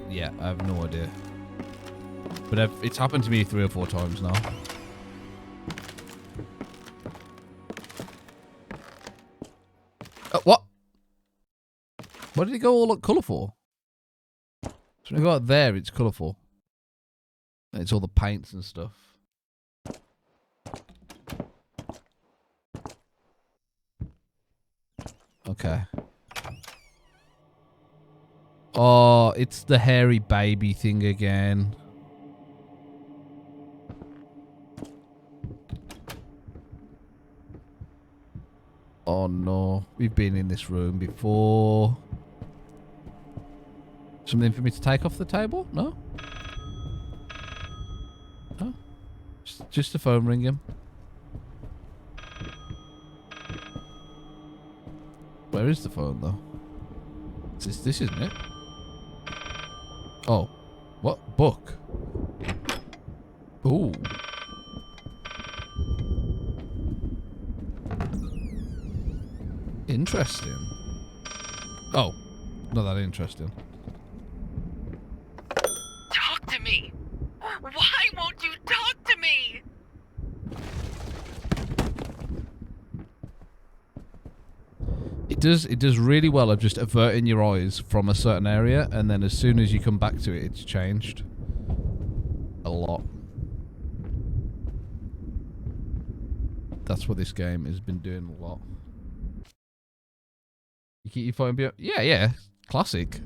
Yeah, I have no idea. But it's happened to me 3 or 4 times now. What? Why did it go all look colourful? So when I go out there, it's colourful. And it's all the paints and stuff. Okay. Oh, it's the hairy baby thing again. Oh no, we've been in this room before. Something for me to take off the table? No? No? Just the phone ringing. Where is the phone though? This isn't it? Oh. What? Book? Ooh. Interesting. Oh. Not that interesting. Talk to me! Why won't you talk to me? It does really well of just averting your eyes from a certain area, and then as soon as you come back to it, it's changed. A lot. That's what this game has been doing a lot. You keep your phone behind. Yeah. Classic.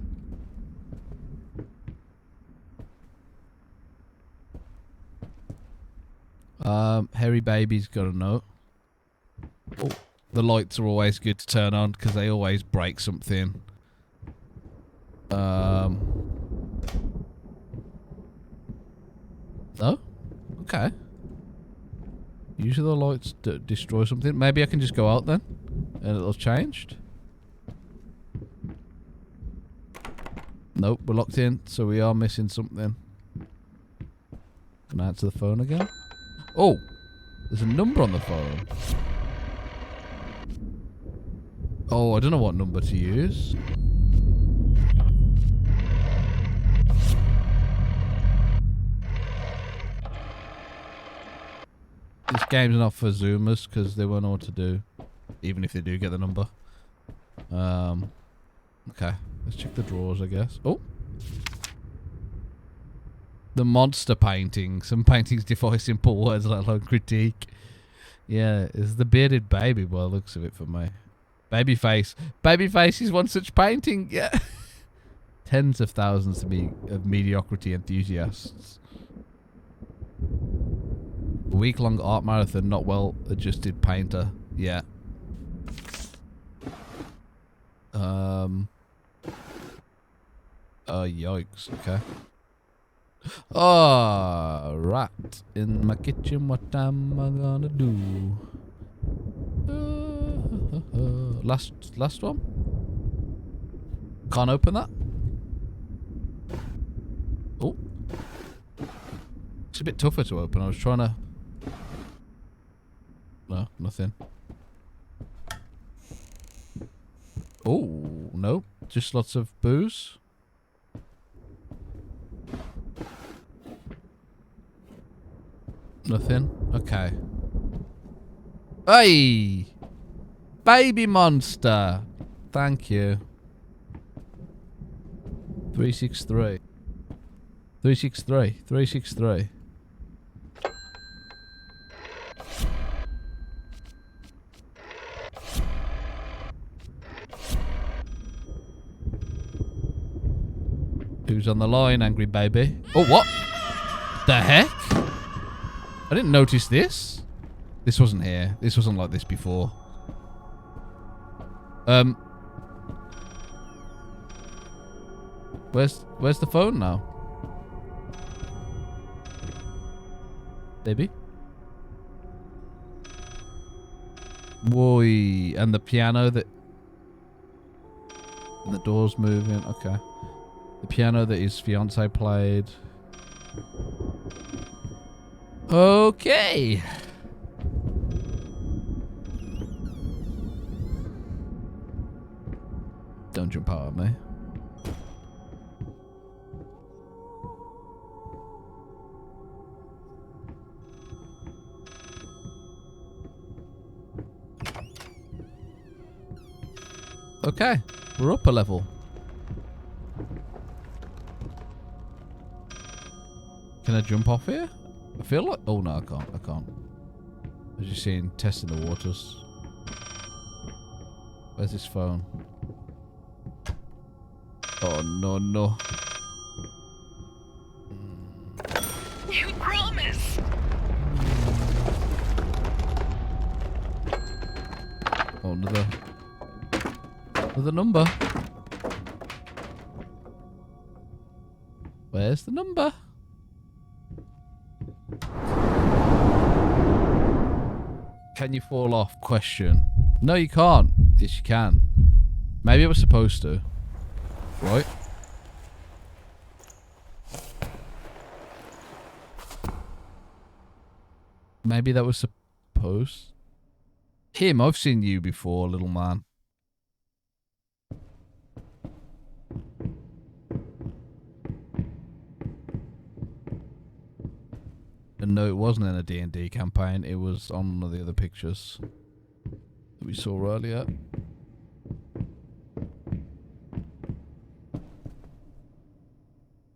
Hairy Baby's got a note. Oh, the lights are always good to turn on because they always break something. No? Okay. Usually the lights destroy something. Maybe I can just go out then and it'll changed. Nope, we're locked in, so we are missing something. Can I answer the phone again? Oh, there's a number on the phone. Oh, I don't know what number to use. This game's not for Zoomers because they won't know what to do, even if they do get the number. Okay, let's check the drawers, I guess. Oh. The monster painting. Some paintings defy simple words, let alone critique. Yeah, it's the bearded baby by the looks of it for me. Babyface. Babyface is one such painting. Yeah. Tens of thousands of mediocrity enthusiasts. A week-long art marathon, not well-adjusted painter. Yeah. Oh, yikes. Okay. Oh, rat in my kitchen, what am I gonna do? Last one? Can't open that? Oh. It's a bit tougher to open. I was trying to... No, nothing. Oh, no. Just lots of booze. Nothing. Okay. Hey! Baby monster! Thank you. 363. 363. 363. Who's on the line, angry baby? Oh, what? The heck? I didn't notice this. This wasn't here. This wasn't like this before. Where's the phone now? Baby? Boy, and the piano that... And the door's moving. Okay. The piano that his fiance played. Okay. Don't jump out at me. Okay, we're up a level. Can I jump off here? I feel like... Oh, no, I can't. I can't. I was just seeing testing the waters. Where's this phone? Oh, no, no. You promised. Oh, another number. Where's the number? Can you fall off? Question. No, you can't. Yes, you can. Maybe I was supposed to. Right? Maybe that was supposed... Him, I've seen you before, little man. And no, it wasn't in a D&D campaign. It was on one of the other pictures that we saw earlier.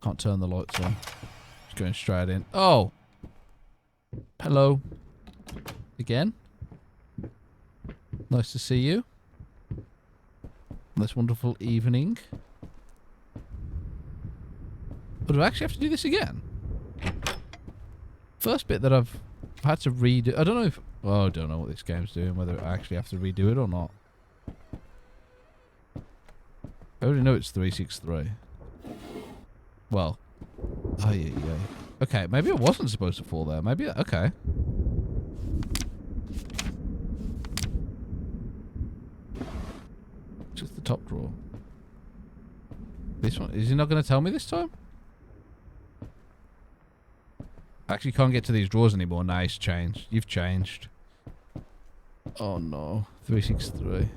Can't turn the lights on. Just going straight in. Oh! Hello. Again. Nice to see you. This wonderful evening. But do I actually have to do this again? First bit that I've had to redo. I don't know if... Oh, I don't know what this game's doing. Whether I actually have to redo it or not. I already know it's 363. Well. Oh, yeah. Okay, maybe I wasn't supposed to fall there. Maybe... Okay. Just the top drawer. This one... Is he not going to tell me this time? I actually can't get to these drawers anymore. Nice, changed. You've changed. Oh no. 363.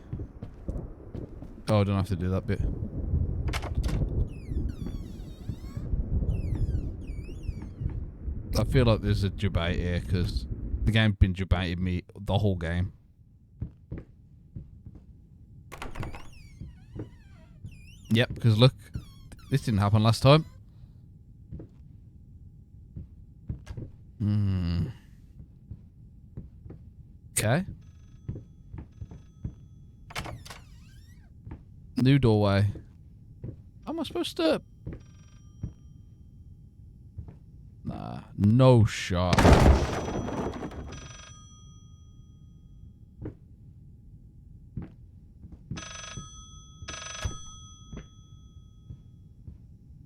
Oh, I don't have to do that bit. I feel like there's a debate here because the game's been debating me the whole game. Yep, because look, this didn't happen last time. Okay. New doorway. How am I supposed to... Nah, no shot.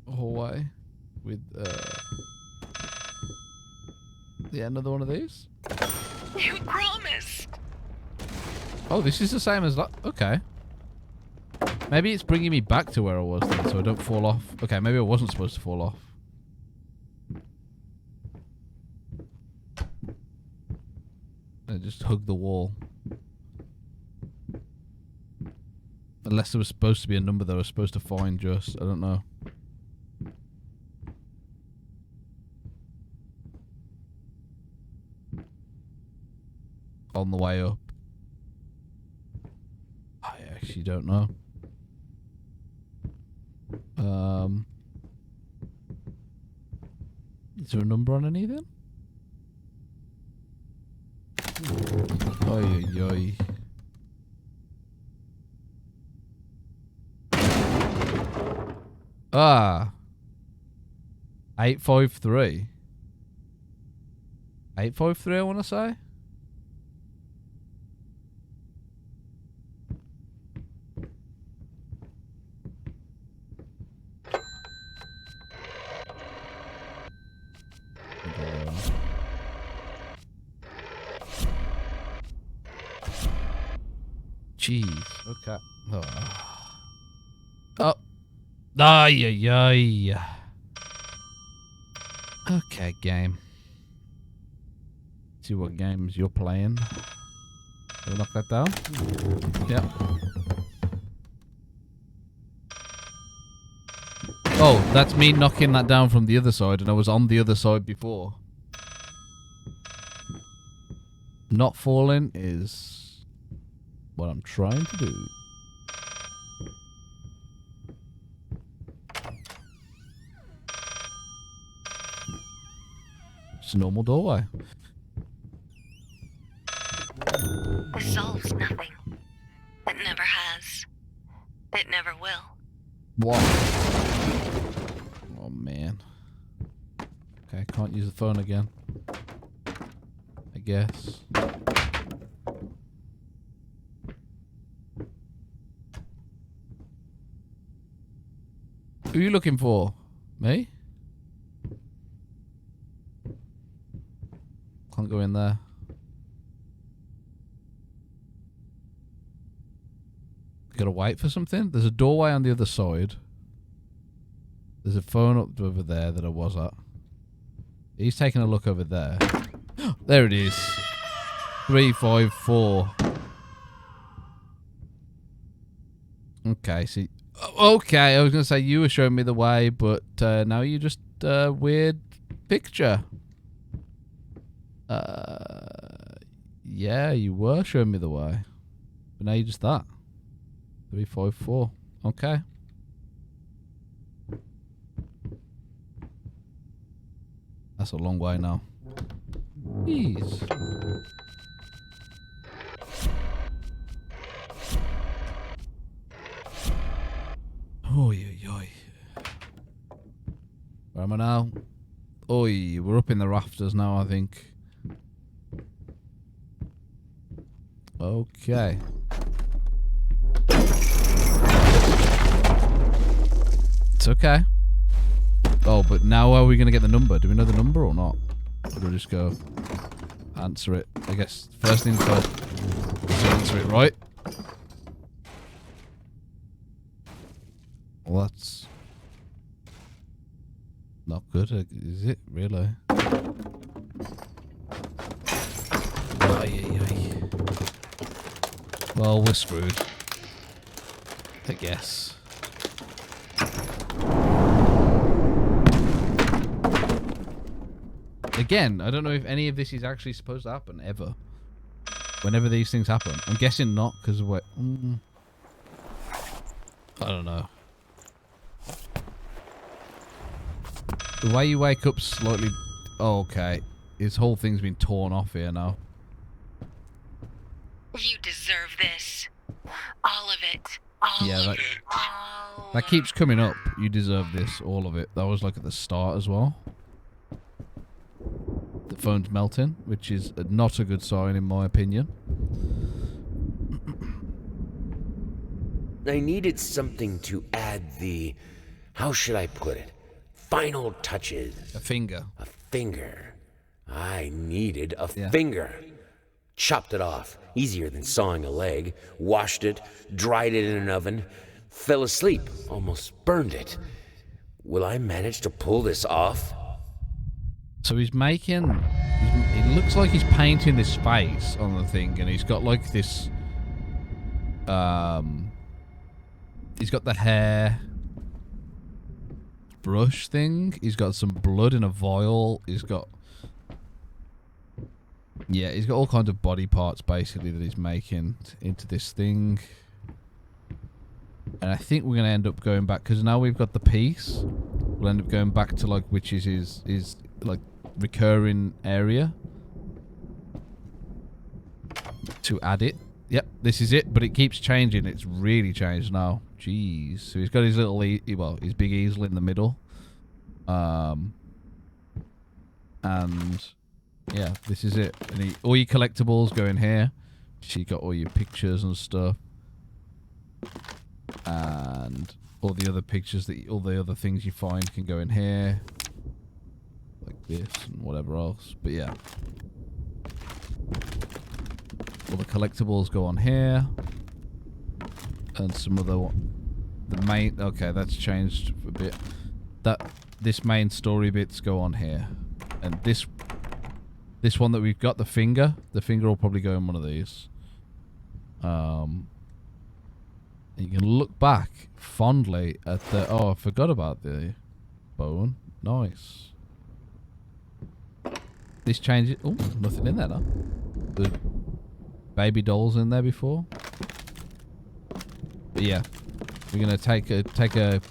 Hallway with yeah, another one of these. You promised. Oh, this is the same as that. Okay. Maybe it's bringing me back to where I was then, so I don't fall off. Okay, maybe I wasn't supposed to fall off. I just hug the wall. Unless there was supposed to be a number that I was supposed to find just. I don't know. On the way up. I actually don't know. Is there a number on any of them? Oi, oi, oi. Ah. 853. 853, I want to say. Jeez. Okay. Oh. Ay, ay, ay. Okay, game. See what games you're playing. Can I knock that down? Yep. Oh, that's me knocking that down from the other side, and I was on the other side before. Not falling is what I'm trying to do. It's a normal doorway. This solves nothing. It never has. It never will. What? Oh, man. Okay, can't use the phone again. I guess. Who are you looking for? Me? Can't go in there. Gotta wait for something? There's a doorway on the other side. There's a phone up over there that I was at. He's taking a look over there. There it is. 354. Okay, see. Okay, I was going to say you were showing me the way, but now you just weird picture. Yeah, you were showing me the way. But now you just that. 354. Okay. That's a long way now. Jeez. Oi, oi, oi. Where am I now? Oi, we're up in the rafters now, I think. Okay. It's okay. Oh, but now are we going to get the number? Do we know the number or not? Or do we just go answer it? I guess first thing first. Let's answer it, right? Well, that's not good, is it? Really? Well, we're screwed. I guess. Again, I don't know if any of this is actually supposed to happen, ever. Whenever these things happen. I'm guessing not, because of what... I don't know. The way you wake up slightly... Oh, okay. His whole thing's been torn off here now. You deserve this. All of it. All of it. That keeps coming up. You deserve this. All of it. That was like at the start as well. The phone's melting, which is not a good sign in my opinion. I needed something to add the... How should I put it? Final touches. A finger. A finger. I needed a finger. Chopped it off. Easier than sawing a leg. Washed it. Dried it in an oven. Fell asleep. Almost burned it. Will I manage to pull this off? So he's making... It looks like he's painting this face on the thing, and he's got like this... He's got the hair... brush thing. He's got some blood in a vial. He's got... Yeah, he's got all kinds of body parts, basically, that he's making into this thing. And I think we're going to end up going back, because now we've got the piece. We'll end up going back to, like, which is his like, recurring area. To add it. Yep, this is it, but it keeps changing. It's really changed now. Jeez. So he's got his little, his big easel in the middle. And... yeah, this is it. And all your collectibles go in here. So you got all your pictures and stuff. And all the other pictures, all the other things you find can go in here. Like this and whatever else. But yeah. All the collectibles go on here. And some other... The main... Okay, that's changed a bit. This main story bits go on here. And this one that we've got, the finger will probably go in one of these. You can look back fondly at the... Oh, I forgot about the bone. Nice. This changes... Oh, nothing in there now. The baby dolls in there before. But yeah, we're gonna take a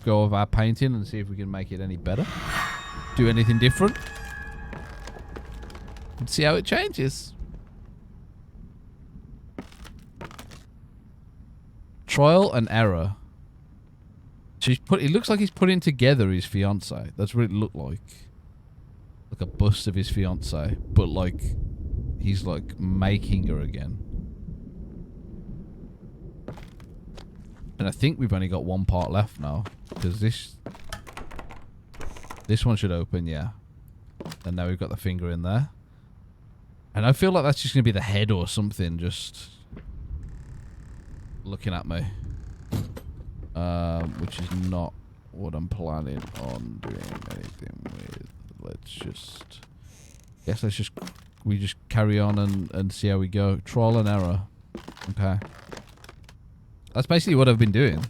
go of our painting and see if we can make it any better. Do anything different. and see how it changes. Trial and error. It looks like he's putting together his fiance. That's what it looked like. Like a bust of his fiance, but like he's like making her again. And I think we've only got one part left now, because this one should open, yeah. And now we've got the finger in there. And I feel like that's just going to be the head or something just looking at me. Which is not what I'm planning on doing anything with. We just carry on and see how we go. Trial and error. Okay. That's basically what I've been doing.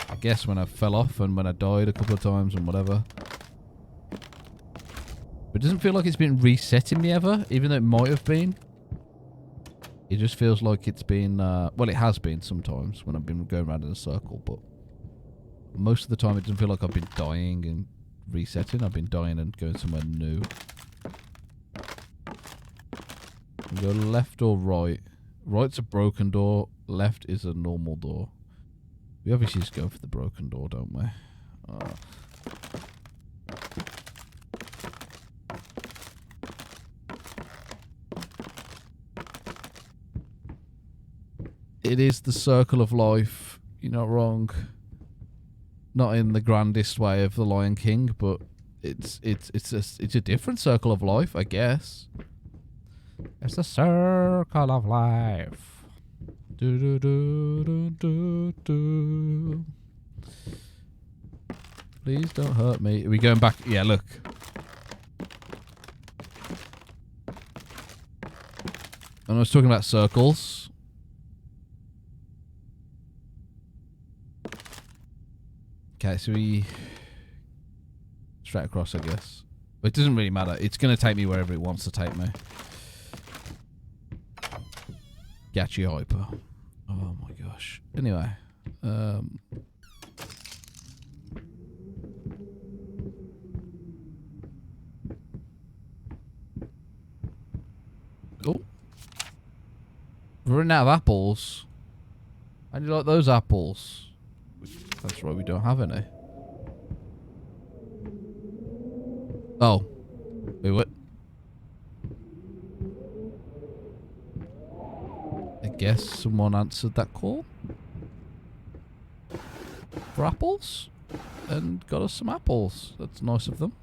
I guess when I fell off and when I died a couple of times and whatever. But it doesn't feel like it's been resetting me ever, even though it might have been. It just feels like it's been, well, it has been sometimes when I've been going around in a circle, but most of the time it doesn't feel like I've been dying and resetting. I've been dying and going somewhere new. We go left or right. Right's a broken door. Left is a normal door. We obviously just go for the broken door, don't we? It is the circle of life. You're not wrong. Not in the grandest way of the Lion King, but it's a different circle of life, I guess. It's the circle of life. Do do do do do do. Please don't hurt me. Are we going back? Yeah, look. And I was talking about circles. Okay, so we straight across, I guess. But it doesn't really matter. It's going to take me wherever it wants to take me. Gachi hyper. Oh my gosh. Anyway. Oh. We're running out of apples. How do you like those apples? That's right, we don't have any. Oh. Wait, what? I guess someone answered that call. For apples. And got us some apples. That's nice of them.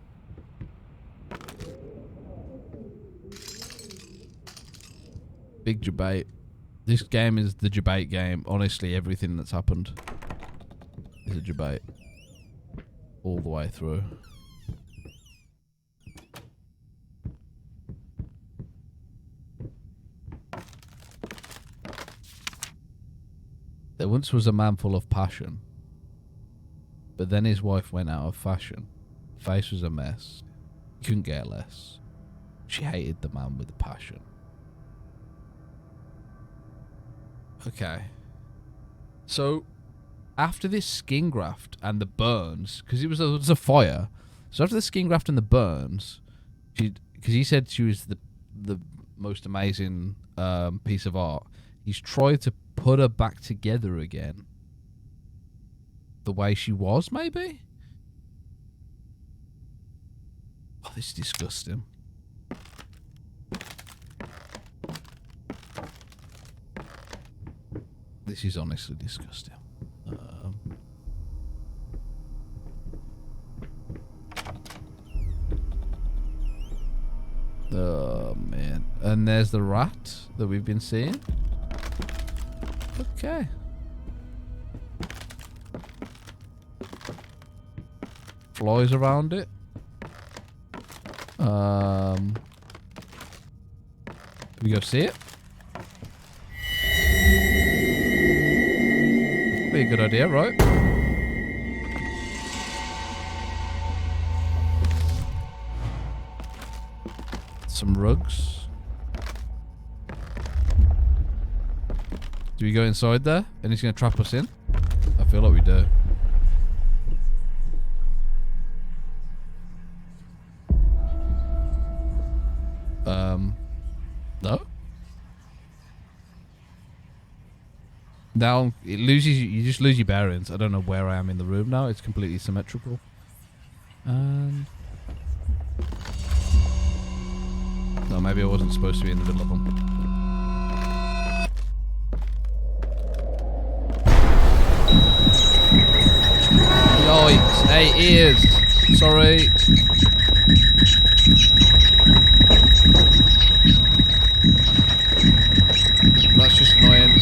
Big debate. This game is the debate game. Honestly, everything that's happened is a debate. All the way through. There once was a man full of passion. But then his wife went out of fashion. Face was a mess. He couldn't get less. She hated the man with a passion. Okay. So, after this skin graft and the burns, because it was a fire. So after the skin graft and the burns, because he said she was the most amazing piece of art. He's tried to put her back together again. The way she was, maybe? Oh, this is disgusting. This is honestly disgusting. Oh, man. And there's the rat that we've been seeing. Okay. Flies around it. Can we go see it? Be a good idea, right? Some rugs. Do we go inside there? And he's going to trap us in? I feel like we do. Now it loses you just lose your bearings. I don't know where I am in the room now. It's completely symmetrical. And no, maybe I wasn't supposed to be in the middle of them. Yikes! Hey, ears. Sorry. That's just annoying.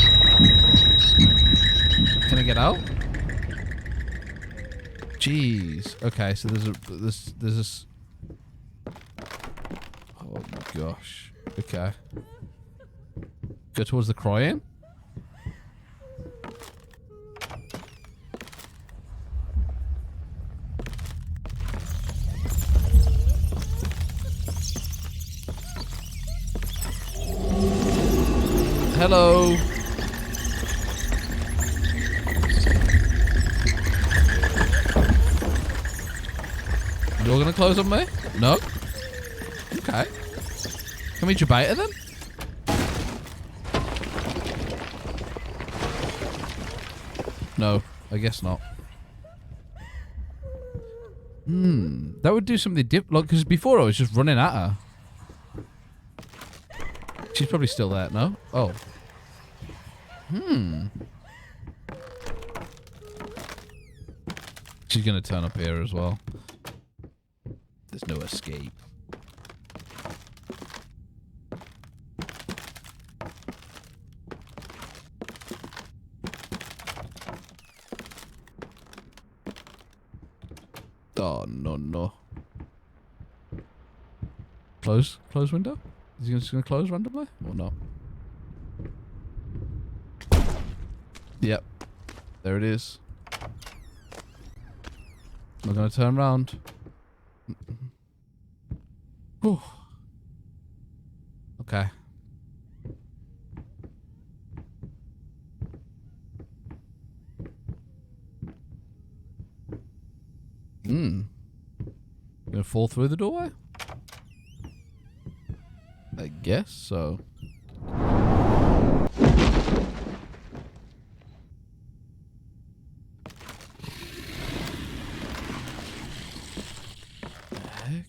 Can I get out? Jeez. Okay, so there's a. Oh my gosh. Okay. Go towards the crying. Hello. You're gonna close on me? No? Okay. Can we debate it then? No, I guess not. That would do something different. Look, because before I was just running at her. She's probably still there, no? Oh. She's gonna turn up here as well. There's no escape. Oh, no. Close window? Is he just gonna close randomly? Or not? Yep. There it is. I'm gonna turn around. Whew. Okay. Gonna fall through the doorway? I guess so. Heck?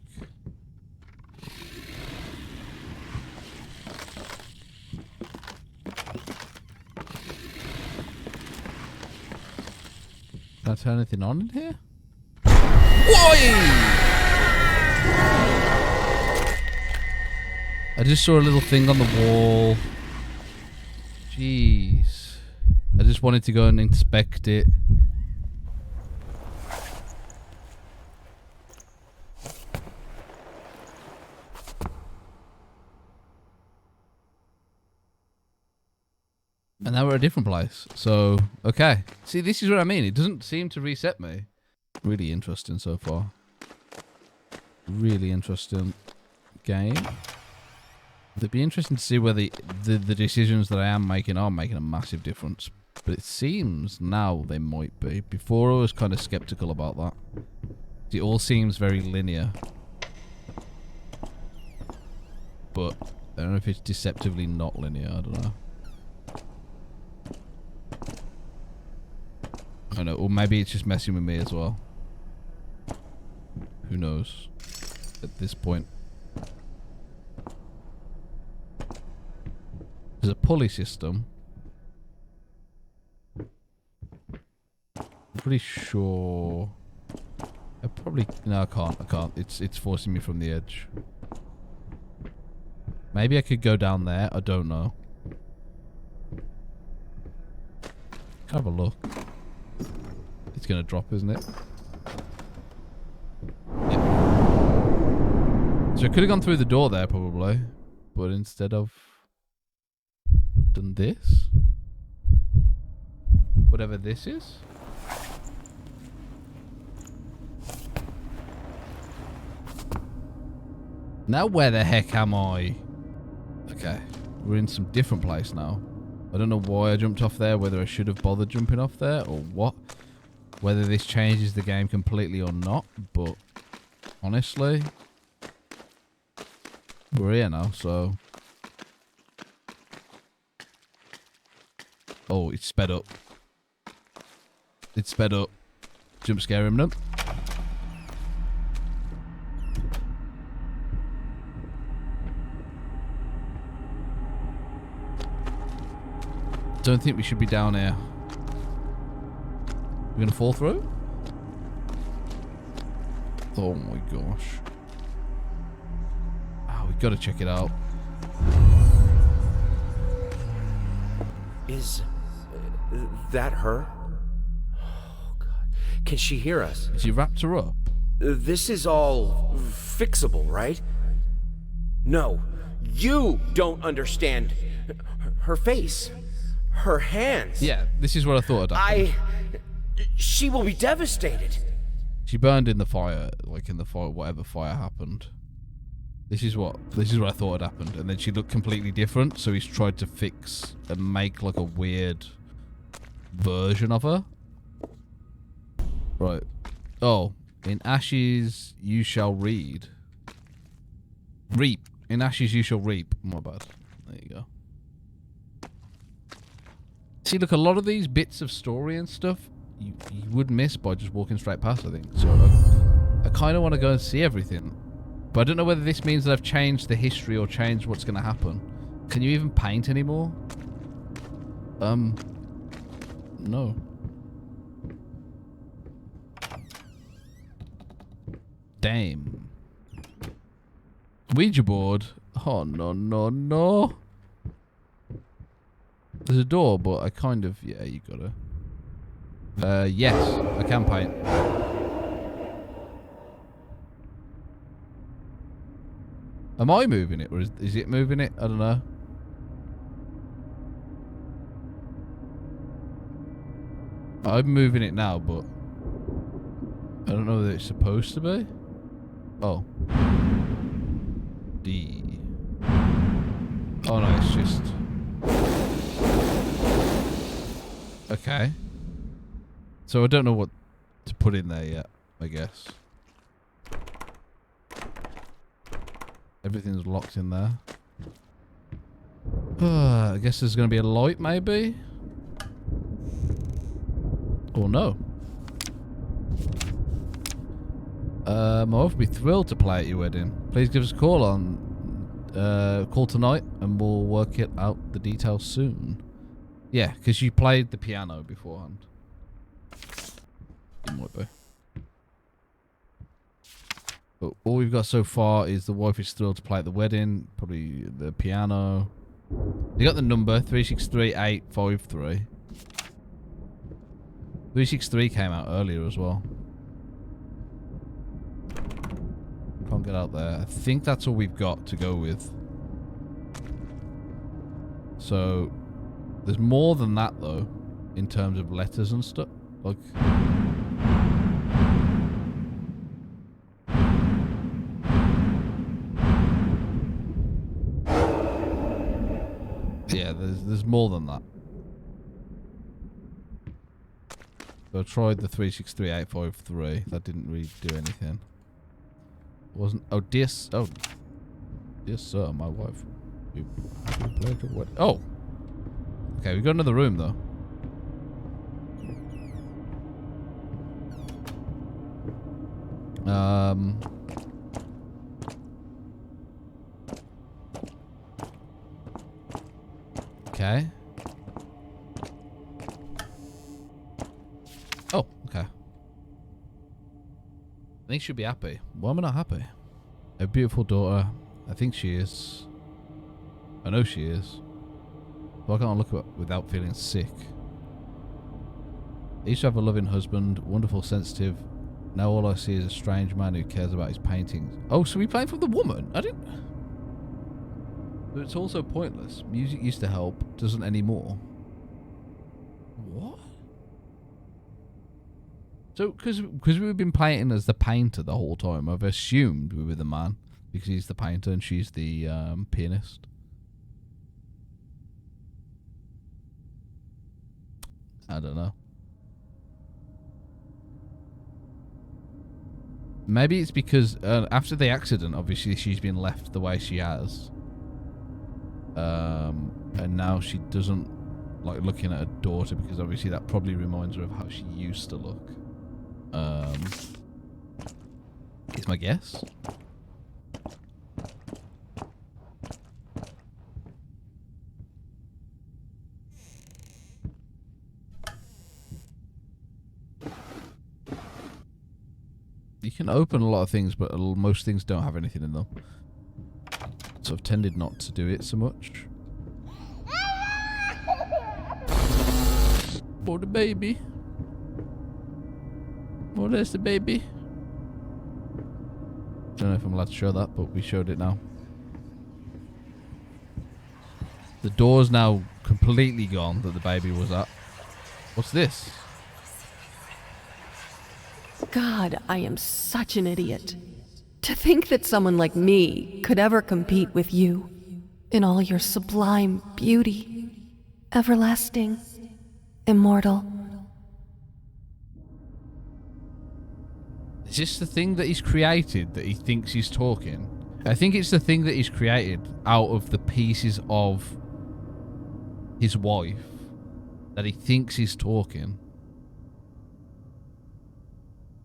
Can I turn anything on in here? Whoa! I just saw a little thing on the wall. Jeez. I just wanted to go and inspect it. And now we're at a different place. So, okay. See, this is what I mean. It doesn't seem to reset me. Really interesting so far. Really interesting game. It'd be interesting to see whether the decisions that I am making are making a massive difference. But it seems now they might be. Before I was kind of skeptical about that. It all seems very linear. But I don't know if it's deceptively not linear. I don't know. I don't know. Or maybe it's just messing with me as well. Who knows? At this point. There's a pulley system. I'm pretty sure. I probably no, I can't. It's forcing me from the edge. Maybe I could go down there. I don't know. Have a look. It's gonna drop, isn't it? Yep. So I could have gone through the door there probably, but instead of done this, whatever this is. Now where the heck am I? Okay, we're in some different place now. I don't know why I jumped off there, whether I should have bothered jumping off there or what. Whether this changes the game completely or not, but honestly, we're here now, so. Oh, it's sped up. It's sped up. Jump scare imminent. Don't think we should be down here. We're gonna fall through? Oh my gosh. Oh, we gotta check it out. Is that her? Oh, God. Can she hear us? Has she wrapped her up? This is all fixable, right? No, you don't understand. Her face. Her hands. Yeah, this is what I thought had happened. She will be devastated. She burned in the fire, like in the fire, whatever fire happened. This is what I thought had happened, and then she looked completely different. So he's tried to fix and make like a weird version of her. Right. Oh, in ashes you shall reap. In ashes you shall reap. My bad. There you go. See, look, a lot of these bits of story and stuff you would miss by just walking straight past, I think. So I kind of want to go and see everything. But I don't know whether this means that I've changed the history or changed what's going to happen. Can you even paint anymore? No. Damn. Ouija board? Oh, no, no, no. There's a door, but I kind of... Yeah, you gotta... yes, I can paint. Am I moving it, or is it moving it? I don't know. I'm moving it now, but... I don't know whether it's supposed to be. Oh. D. Oh no, it's just... Okay. So I don't know what to put in there yet, I guess. Everything's locked in there. I guess there's going to be a light, maybe? Or no. My wife would be thrilled to play at your wedding. Please give us a call on... call tonight, and we'll work it out the details soon. Yeah, because you played the piano beforehand. It might be. But all we've got so far is the wife is thrilled to play at the wedding. Probably the piano. You got the number 363853. 363 came out earlier as well. Can't get out there. I think that's all we've got to go with. So... There's more than that, though, in terms of letters and stuff. Like... Yeah, there's more than that. So I tried the 363853. That didn't really do anything. Wasn't... Oh, dear sir, my wife. You played your wedding. Oh! Okay, we got another room though. Okay. Oh, okay. I think she'll be happy. Why am I not happy? A beautiful daughter. I think she is. I know she is. Why can't I look at it without feeling sick? I used to have a loving husband, wonderful, sensitive. Now all I see is a strange man who cares about his paintings. Oh, so we playing for the woman? I didn't... But it's also pointless. Music used to help, doesn't anymore. What? So, because we've been playing as the painter the whole time, I've assumed we were the man. Because he's the painter and she's the pianist. I don't know. Maybe it's because after the accident, obviously she's been left the way she has. And now she doesn't like looking at her daughter, because obviously that probably reminds her of how she used to look. Is my guess. You can open a lot of things, but most things don't have anything in them. So I've tended not to do it so much. Oh, the baby. Oh, there's the baby. Don't know if I'm allowed to show that, but we showed it now. The door's now completely gone that the baby was at. What's this? God, I am such an idiot. To think that someone like me could ever compete with you in all your sublime beauty, everlasting, immortal. Is this the thing that he's created that he thinks he's talking? I think it's the thing that he's created out of the pieces of his wife that he thinks he's talking.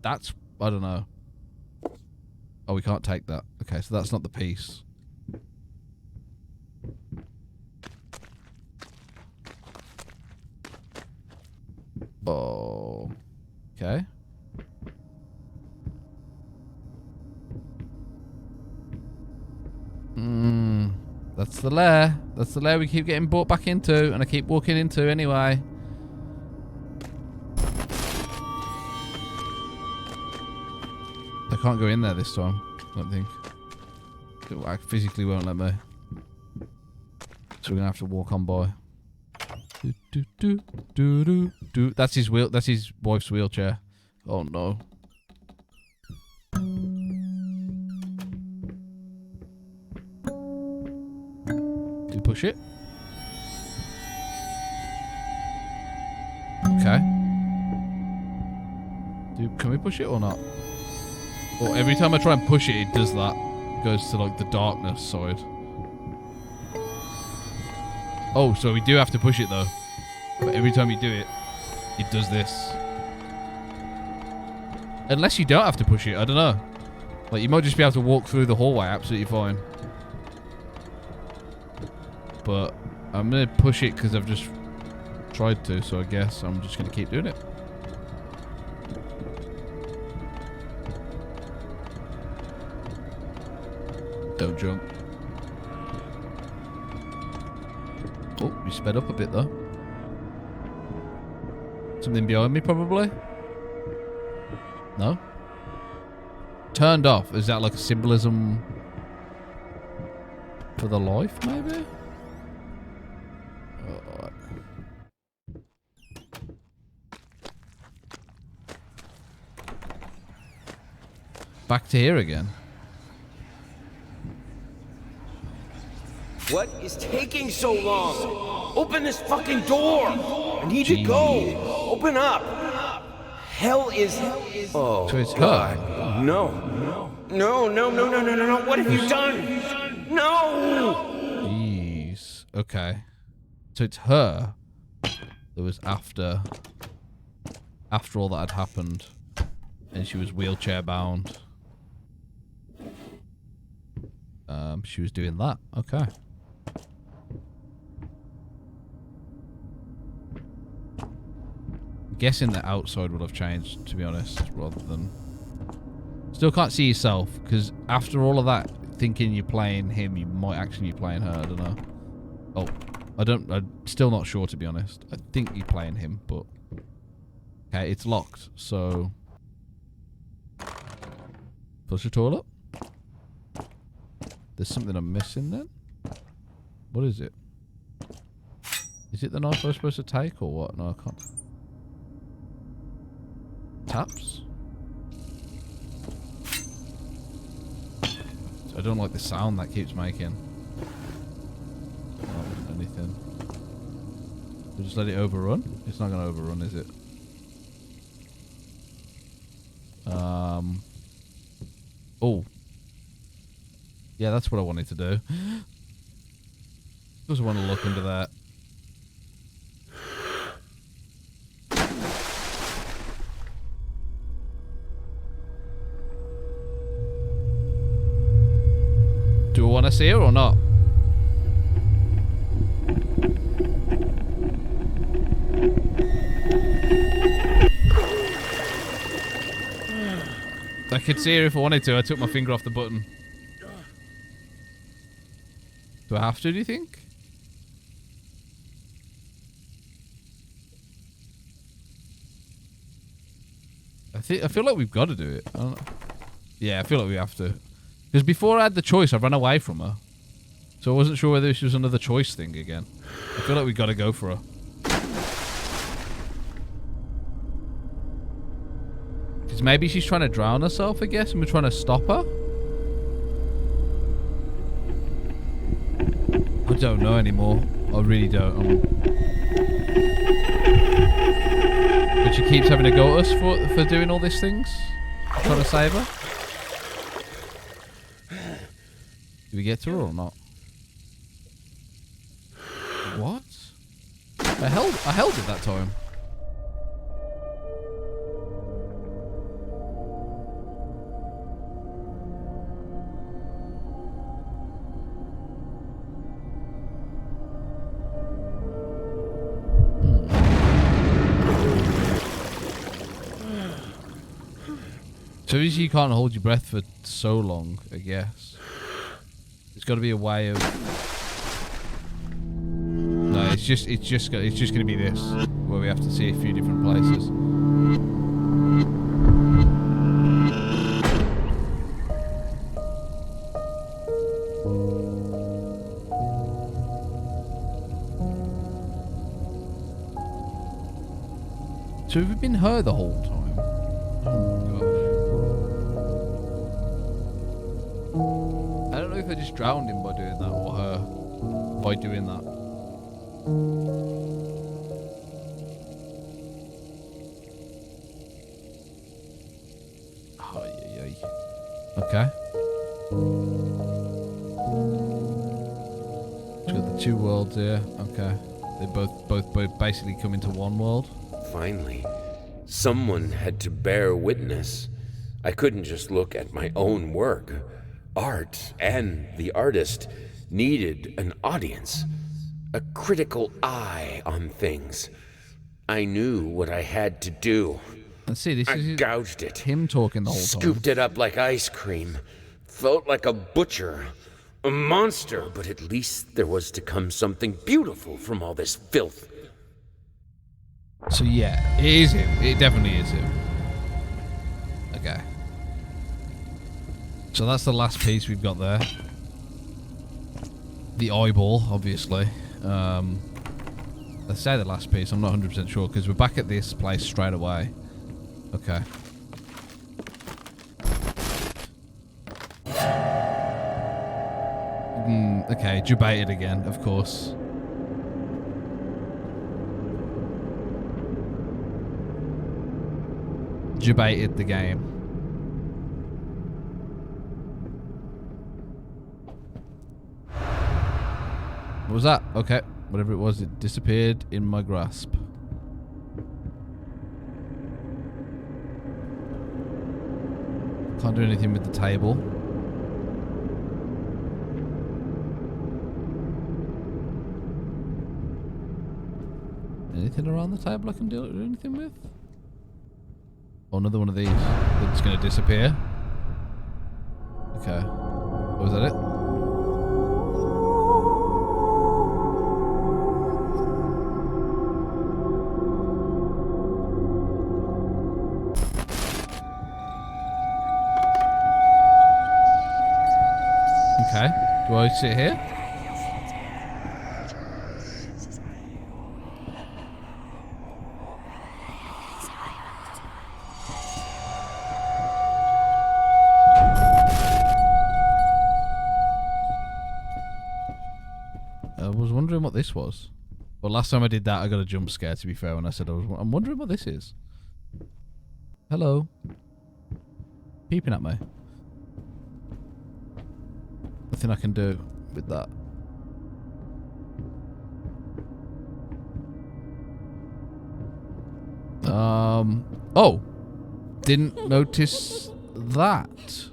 That's... I don't know. Oh, we can't take that. Okay, so that's not the piece. Oh. Okay. That's the lair. That's the lair we keep getting brought back into, and I keep walking into anyway. I can't go in there this time, I don't think. I physically won't let me. So we're gonna have to walk on by. That's his wheel. That's his wife's wheelchair. Oh no. Do you push it? Okay. Can we push it or not? Well, every time I try and push it, it does that. It goes to like the darkness side. Oh, so we do have to push it though. But every time you do it, it does this. Unless you don't have to push it, I don't know. Like, you might just be able to walk through the hallway absolutely fine. But I'm going to push it because I've just tried to, so I guess I'm just going to keep doing it. Don't jump. Oh, you sped up a bit though. Something behind me probably? No? Turned off. Is that like a symbolism for the life maybe? Alright. Back to here again. What is taking so long? Open this fucking door! I need to go! Open up! Hell is... Oh, So it's God. her. No. No. What have you done? No! Jeez. Okay. So it's her that was after all that had happened. And she was wheelchair bound. She was doing that. Okay. I'm guessing the outside would have changed, to be honest, rather than... Still can't see yourself, because after all of that, thinking you're playing him, you might actually be playing her, I don't know. Oh, I'm still not sure, to be honest. I think you're playing him, but... Okay, it's locked, so... Push it all up. There's something I'm missing then? What is it? Is it the knife I was supposed to take or what? No, I can't. Taps? I don't like the sound that keeps making. Not anything. We'll just let it overrun? It's not going to overrun, is it? Oh. Yeah, that's what I wanted to do. Just want to look into that. want to see her or not? I could see her if I wanted to. I took my finger off the button. Do I have to, do you think? I feel like we've got to do it. I don't know. Yeah, I feel like we have to. Because before I had the choice, I ran away from her. So I wasn't sure whether this was another choice thing again. I feel like we got to go for her. Because maybe she's trying to drown herself, I guess, and we're trying to stop her. I don't know anymore. I really don't. But she keeps having to go at us for doing all these things. Trying to save her. Did we get to her or not? What? I held it that time. So you can't hold your breath for so long, I guess. There's got to be a way of. No, it's just going to be this, where we have to see a few different places. So have we been her the whole time? I don't know if I just drowned him by doing that or her by doing that. Oh, yeah. Okay. It's got the two worlds here. Okay. They both basically come into one world. Finally, someone had to bear witness. I couldn't just look at my own work. Art and the artist needed an audience, a critical eye on things. I knew what I had to do. Let's see, this is gouged it. Him talking the whole time. Scooped it up like ice cream. Felt like a butcher, a monster, but at least there was to come something beautiful from all this filth. So yeah, it is him. It definitely is him. Okay. So that's the last piece we've got there. The eyeball, obviously. Let's say the last piece. I'm not 100% sure because we're back at this place straight away. Okay. Okay, debated again, of course. Debated the game. What was that? Okay, whatever it was, it disappeared in my grasp. Can't do anything with the table. Anything around the table I can do anything with? Oh, another one of these that's going to disappear. Okay. Was that it? Okay. Do I sit here? I was wondering what this was. Well, last time I did that, I got a jump scare, to be fair, when I said I'm wondering what this is. Hello. Peeping at me. Nothing I can do with that. Oh. Didn't notice that.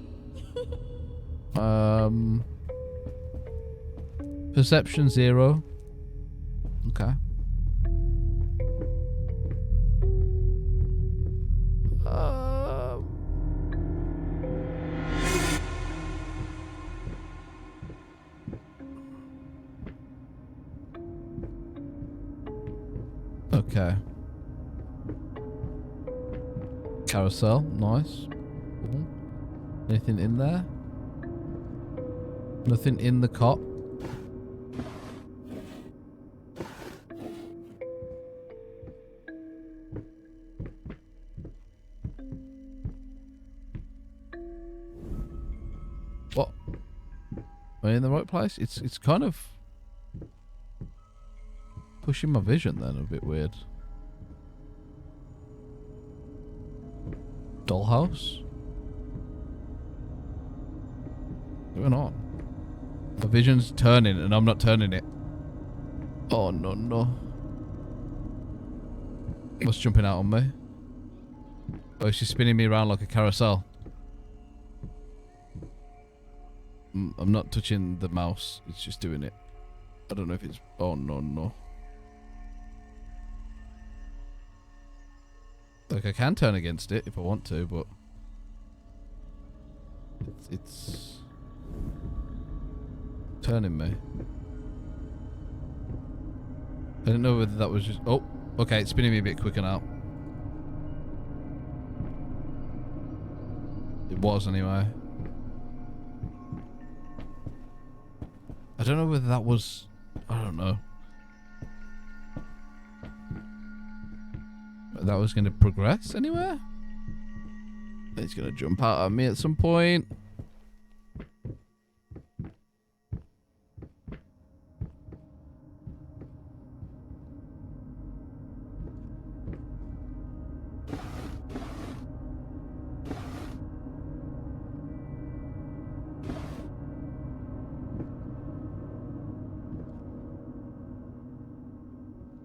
Perception 0. Okay. Okay. Carousel, nice. Cool. Anything in there? Nothing in the cot. What? Am I in the right place? It's kind of pushing my vision then a bit weird. Dollhouse? What's going on? The vision's turning and I'm not turning it. Oh no no. What's jumping out on me? Oh, she's spinning me around like a carousel. I'm not touching the mouse, it's just doing it. I don't know if it's... Oh no no. Like I can turn against it if I want to, but... It's turning me. I don't know whether that was just... Oh, okay, it's spinning me a bit quicker now. It was anyway. I don't know whether that was... I don't know. That was going to progress anywhere? It's going to jump out at me at some point.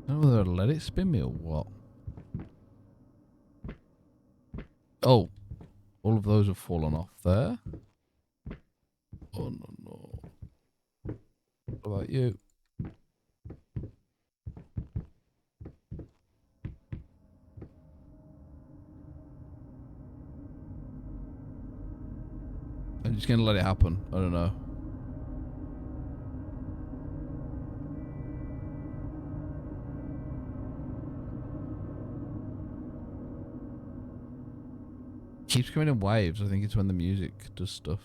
I don't know whether I'll let it spin me or what. Oh, all of those have fallen off there. Oh no no. What about you? I'm just gonna let it happen. I don't know. Keeps coming in waves. I think it's when the music does stuff.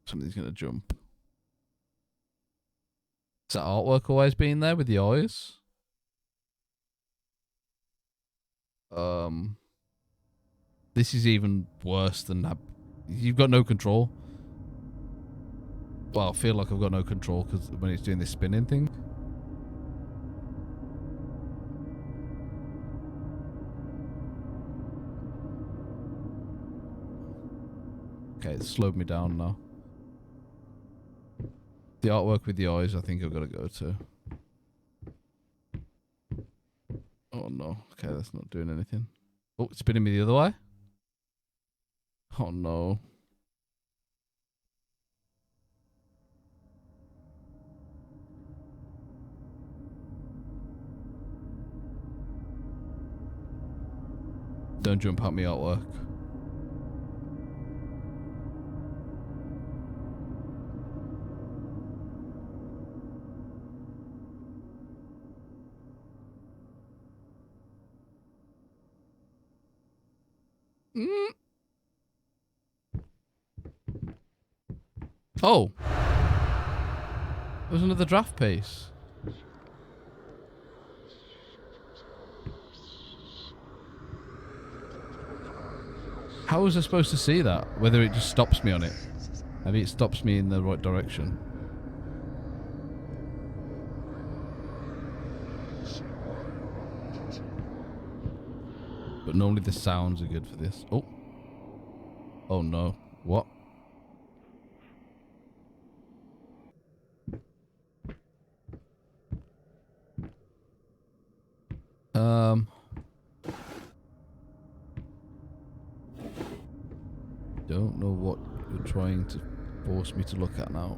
Something's gonna jump. Is that artwork always been there with the eyes? This is even worse than that. You've got no control. Well, I feel like I've got no control because when it's doing this spinning thing. Okay, it's slowed me down now. The artwork with the eyes, I think I've got to go to. Oh no. Okay, that's not doing anything. Oh, it's spinning me the other way. Oh no. Don't jump at me, artwork. Oh! There's another draft piece. How was I supposed to see that? Whether it just stops me on it. Maybe it stops me in the right direction. But normally the sounds are good for this. Oh. Oh no. What? Don't know what you're trying to force me to look at now.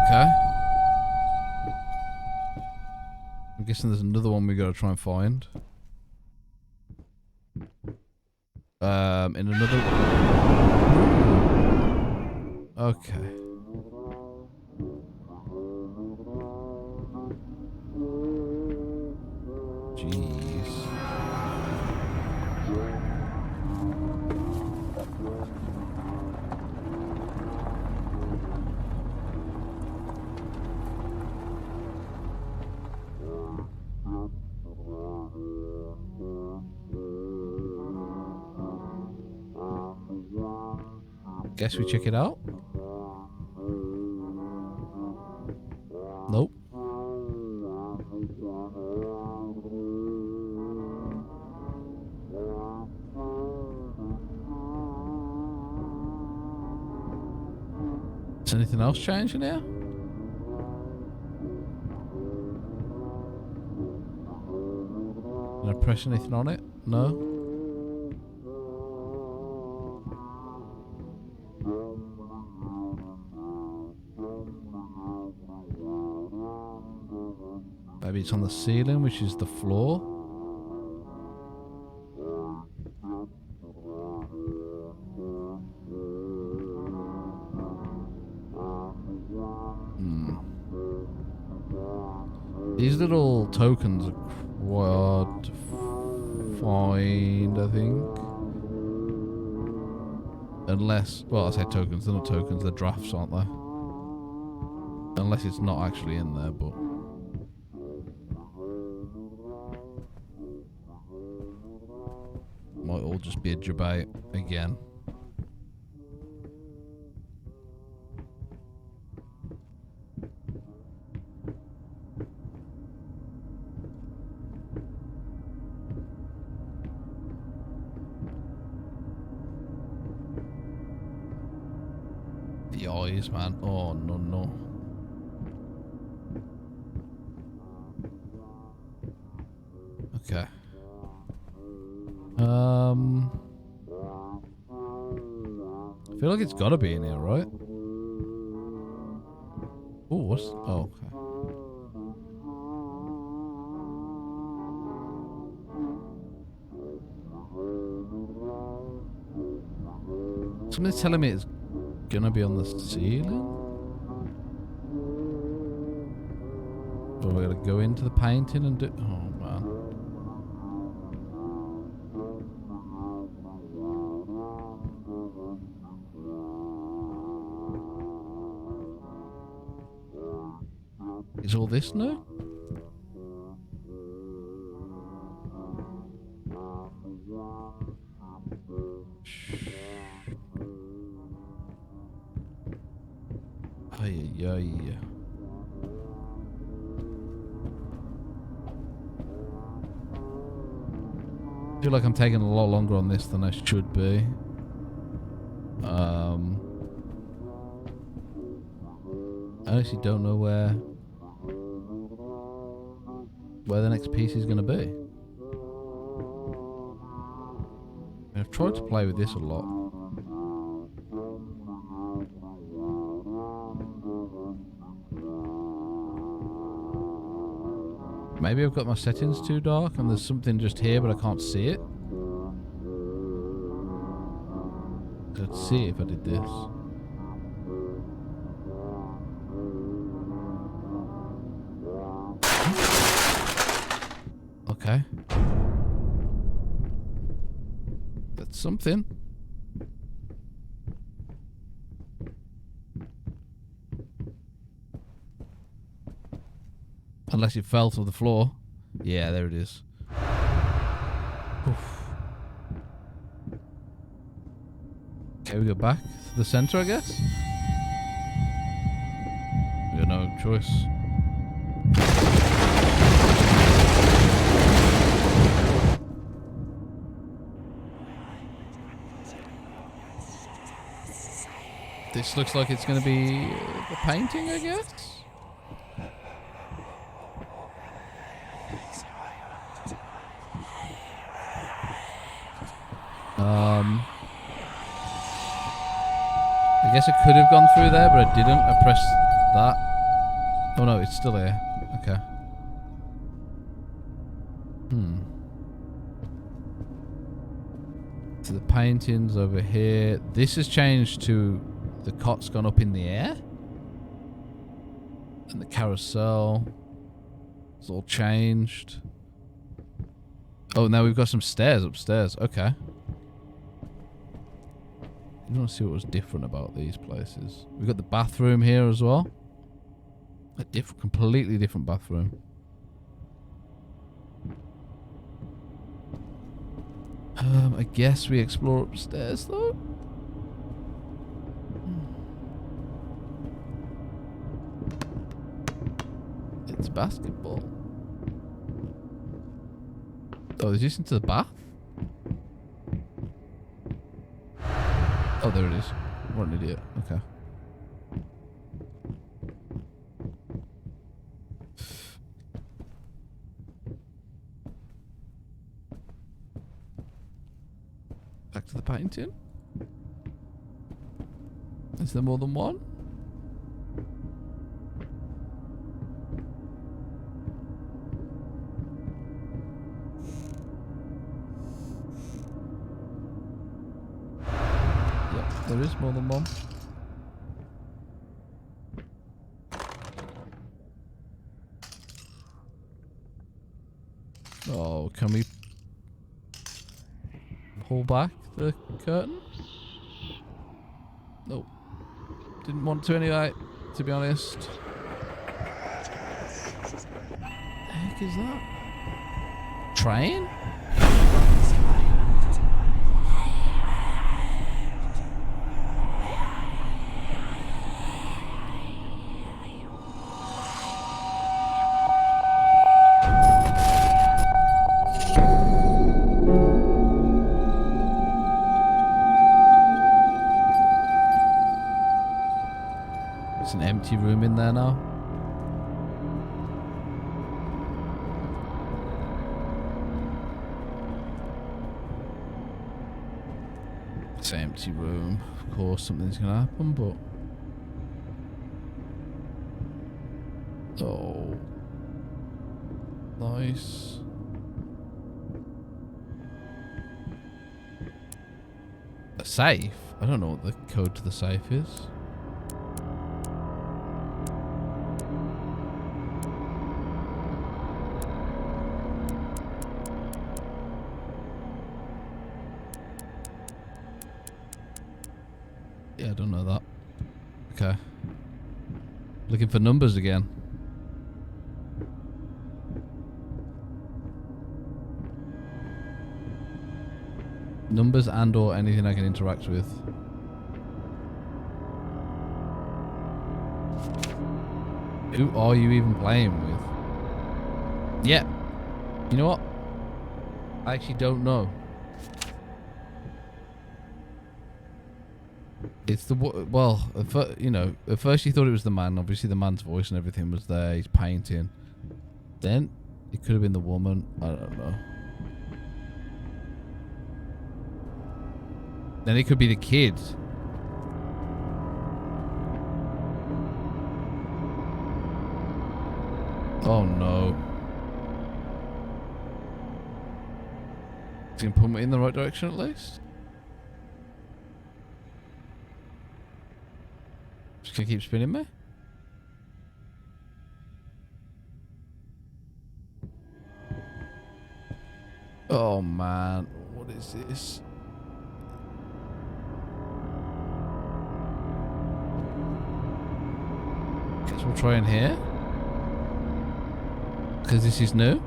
Okay. I'm guessing there's another one we gotta try and find. In another... Okay. Jeez. Guess we check it out? Nope. Is anything else changing here? Did I press anything on it? No? Maybe it's on the ceiling, which is the floor. These little tokens are quite hard to find, I think. Unless, well, I say tokens, they're not tokens, they're drafts, aren't they? Unless it's not actually in there, but... might all just be a debate again. The eyes, man. Oh, no, no. Okay. I feel like it's gotta be in here, right? Oh, what's... oh, okay. Something's telling me it's gonna be on the ceiling? Or we gotta go into the painting and do... oh, man. Is all this new? Ay, ay, ay. I feel like I'm taking a lot longer on this than I should be. I actually don't know where the next piece is going to be. I've tried to play with this a lot. Maybe I've got my settings too dark and there's something just here but I can't see it. I'd see it if I did this. Okay. That's something. Unless it fell to the floor. Yeah, there it is. Oof. Okay, we go back to the center, I guess. We got no choice. This looks like it's going to be the painting, I guess. I guess I could have gone through there, but I didn't. I pressed that. Oh no, it's still here. Okay. So the painting's over here. This has changed to the cot's gone up in the air. And the carousel. It's all changed. Oh, now we've got some stairs upstairs. Okay. I want to see what was different about these places. We've got the bathroom here as well. A completely different bathroom. I guess we explore upstairs though. It's basketball. Oh, is this into the bath? Oh, there it is. What an idiot. Okay. Back to the painting. Is there more than one? There is more than one. Oh, can we pull back the curtain? Nope. Didn't want to anyway, to be honest. What the heck is that? Train? Room in there now. It's an empty room. Of course something's gonna happen, but oh, nice. A safe? I don't know what the code to the safe is. Yeah, I don't know that. Okay. Looking for numbers again. Numbers and or anything I can interact with. Who are you even playing with? Yeah. You know what? I actually don't know. It's the well, you know, at first you thought it was the man. Obviously, the man's voice and everything was there. He's painting. Then it could have been the woman. I don't know. Then it could be the kid. Oh no! Is he gonna put me in the right direction at least? Just gonna keep spinning me? Oh man, what is this? Guess we'll try in here. Because this is new.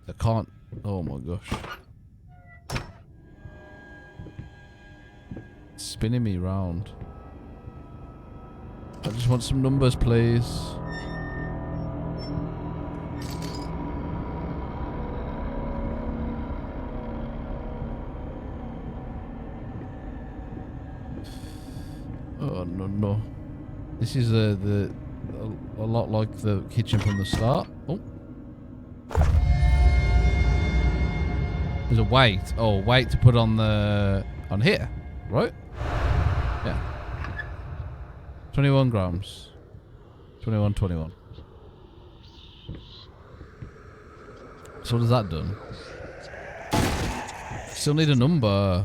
I can't. Oh my gosh. It's spinning me round. I just want some numbers, please. no. This is a lot like the kitchen from the start. Oh. There's a weight. Oh, weight to put on here, right? Yeah. 21 grams. 21. So what has that done? Still need a number.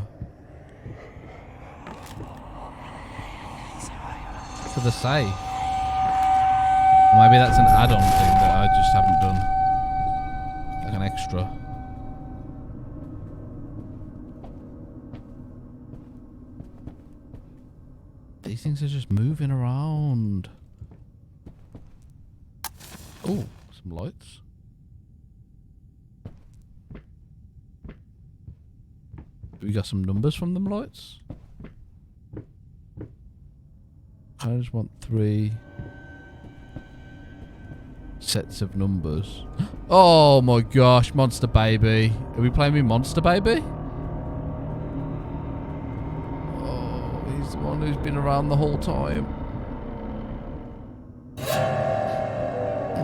For the say. Maybe that's an add-on thing that I just haven't done. Like an extra. These things are just moving around. Oh, some lights. We got some numbers from them lights. I just want 3 sets of numbers. Oh my gosh, Monster Baby. Are we playing with Monster Baby? Oh, he's the one who's been around the whole time.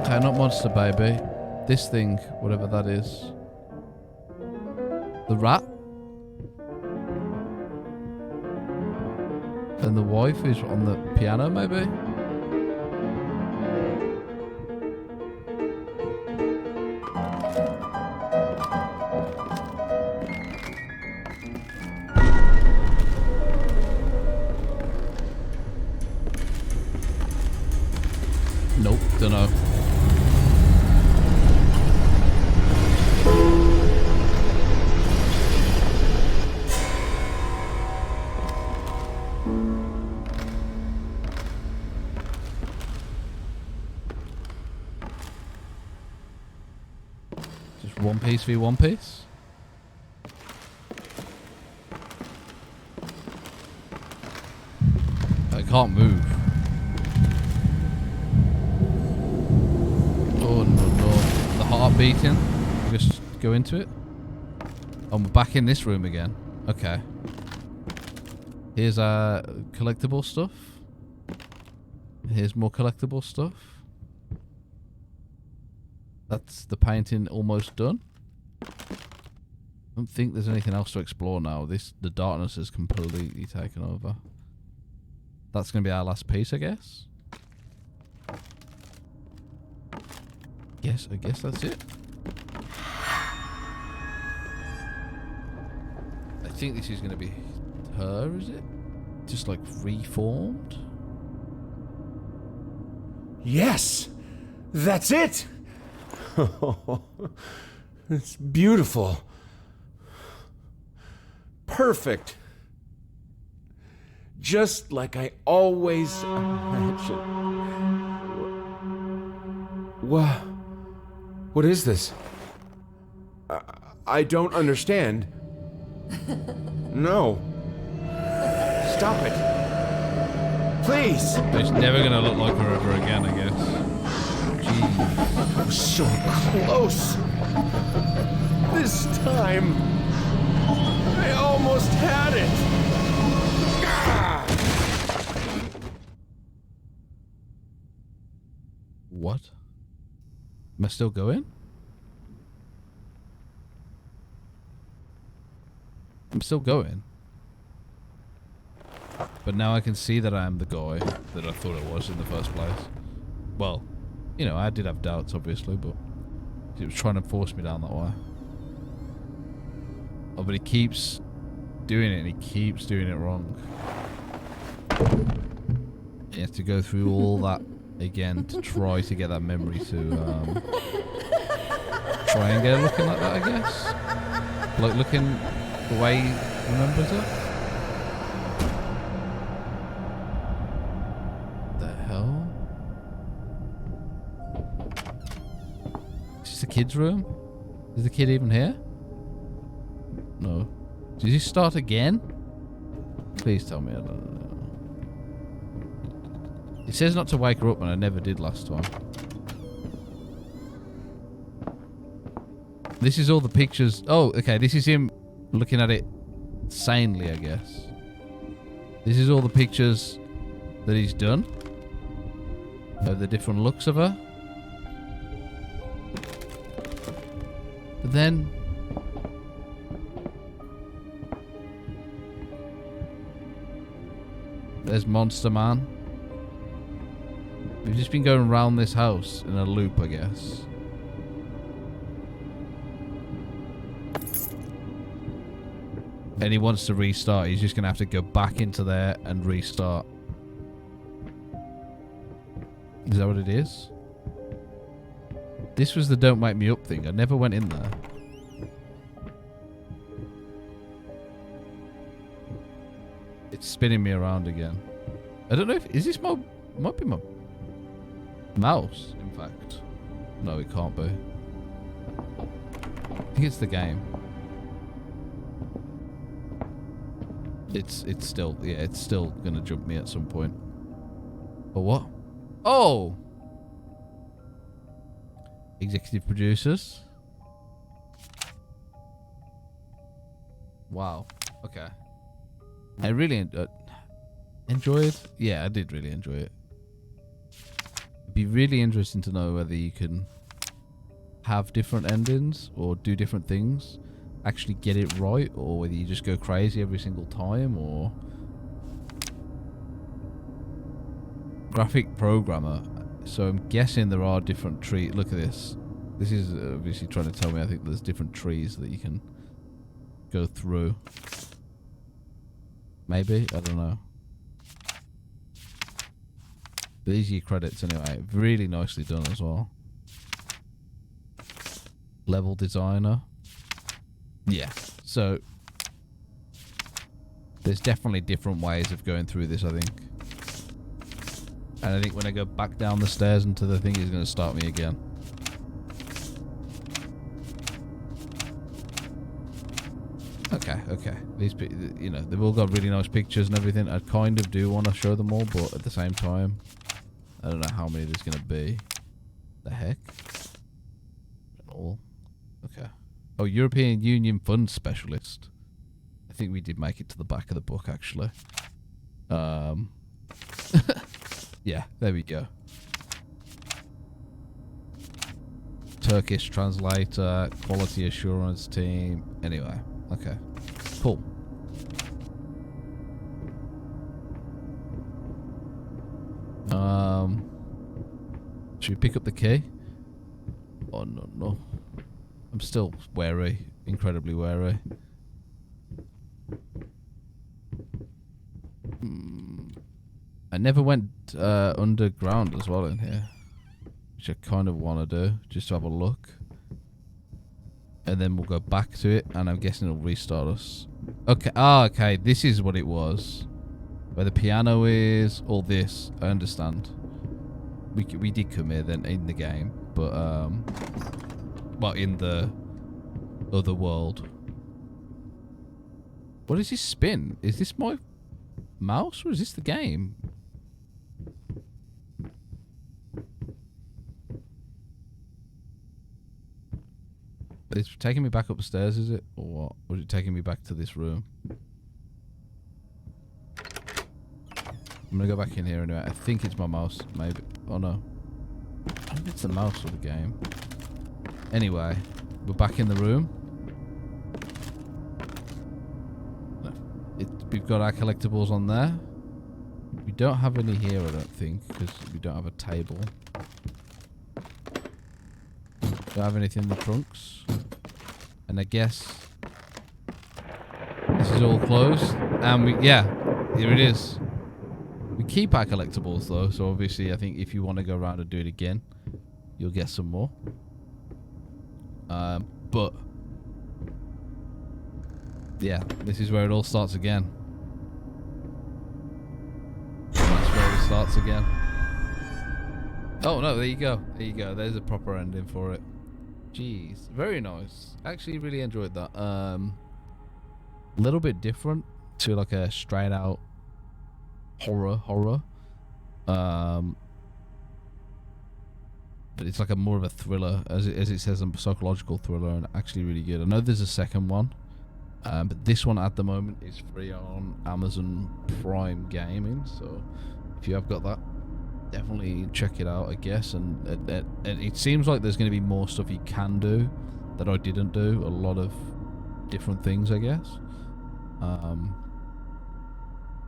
Okay, not Monster Baby. This thing, whatever that is. The rat. And the wife is on the piano, maybe? Nope, dunno. One piece v one piece. I can't move. Oh no. The heart beating. Just go into it. Oh, we're back in this room again. Okay. Here's our collectible stuff. Here's more collectible stuff. That's the painting almost done. I don't think there's anything else to explore now. The darkness has completely taken over. That's going to be our last piece, I guess. I guess that's it. I think this is going to be her, is it? Just like reformed? Yes! That's it! It's beautiful. Perfect. Just like I always imagined. What is this? I don't understand. No. Stop it. Please. It's never going to look like her ever again, I guess. Jeez. So close. This time, I almost had it. What? Am I still going? I'm still going. But now I can see that I am the guy that I thought it was in the first place. Well, you know, I did have doubts, obviously, but it was trying to force me down that way. Oh, but he keeps doing it, and he keeps doing it wrong. You have to go through all that again to try to get that memory to try and get it looking like that, I guess. Like looking the way he remembers it. The hell? Is this the kid's room? Is the kid even here? No. Did he start again? Please tell me I don't know. It says not to wake her up, and I never did last time. This is all the pictures. Oh, okay. This is him looking at it sanely, I guess. This is all the pictures that he's done. Of the different looks of her. But then there's Monster Man. We've just been going around this house in a loop, I guess. And he wants to restart. He's just going to have to go back into there and restart. Is that what it is? This was the Don't Wake Me Up thing. I never went in there. It's spinning me around again. I don't know if... Is this my... Might be my... mouse, in fact. No, it can't be. I think it's the game. It's still... Yeah, it's still gonna jump me at some point. Or what? Oh! Executive producers. Wow. Okay. I really enjoyed. Yeah, I did really enjoy it. It'd be really interesting to know whether you can have different endings or do different things, actually get it right, or whether you just go crazy every single time, or... Graphic programmer. So I'm guessing there are different trees. Look at this. This is obviously trying to tell me I think there's different trees that you can go through. Maybe? I don't know. But these are your credits anyway. Really nicely done as well. Level designer. Yeah. So there's definitely different ways of going through this, I think. And I think when I go back down the stairs into the thing, he's going to start me again. Okay, okay. These, you know, they've all got really nice pictures and everything. I kind of do want to show them all, but at the same time, I don't know how many there's going to be. The heck? All. Okay. Oh, European Union Fund Specialist. I think we did make it to the back of the book, actually. Yeah, there we go. Turkish translator, quality assurance team. Anyway, okay. Cool. Should we pick up the key? Oh, no, no. I'm still wary. Incredibly wary. I never went underground as well in here, which I kind of want to do, just to have a look. And then we'll go back to it, and I'm guessing it'll restart us. Okay, okay, this is what it was. Where the piano is, all this, I understand. We did come here then in the game, but, well, in the other world. What is this spin? Is this my mouse, or is this the game? It's taking me back upstairs, is it? Or what? Or is it taking me back to this room? I'm gonna go back in here anyway. I think it's my mouse, maybe. Oh no. I don't think it's the mouse or the game. Anyway, we're back in the room. We've got our collectibles on there. We don't have any here, I don't think, because we don't have a table. Don't have anything in the trunks. And I guess this is all closed. And yeah, here it is. We keep our collectibles though, so obviously I think if you want to go around and do it again, you'll get some more. But yeah, this is where it all starts again. That's where it starts again. Oh no, there you go. There you go. There's a proper ending for it. Jeez, very nice. Actually really enjoyed that. A little bit different to like a straight out horror. But it's like a more of a thriller, as it says, a psychological thriller, and actually really good. I know there's a second one, but this one at the moment is free on Amazon Prime Gaming, so if you have got that, definitely check it out, I guess. And it seems like there's going to be more stuff you can do that I didn't do. A lot of different things, I guess.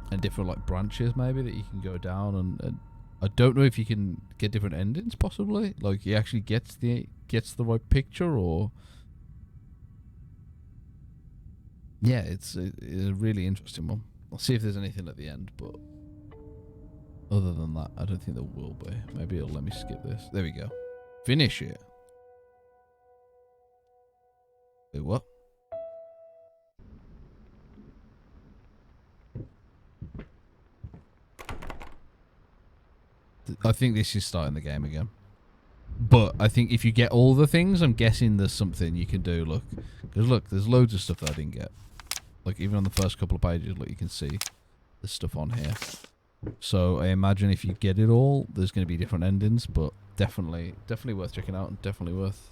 And different like branches maybe that you can go down, and I don't know if you can get different endings possibly. Like he actually gets the right picture, or yeah, it's a really interesting one. I'll see if there's anything at the end, but other than that, I don't think there will be. Maybe it'll let me skip this. There we go. Finish it. Wait, what? I think this is starting the game again. But I think if you get all the things, I'm guessing there's something you can do. Look, because look, there's loads of stuff that I didn't get. Like even on the first couple of pages, look, you can see there's stuff on here. So I imagine if you get it all, there's going to be different endings. But definitely worth checking out, and definitely worth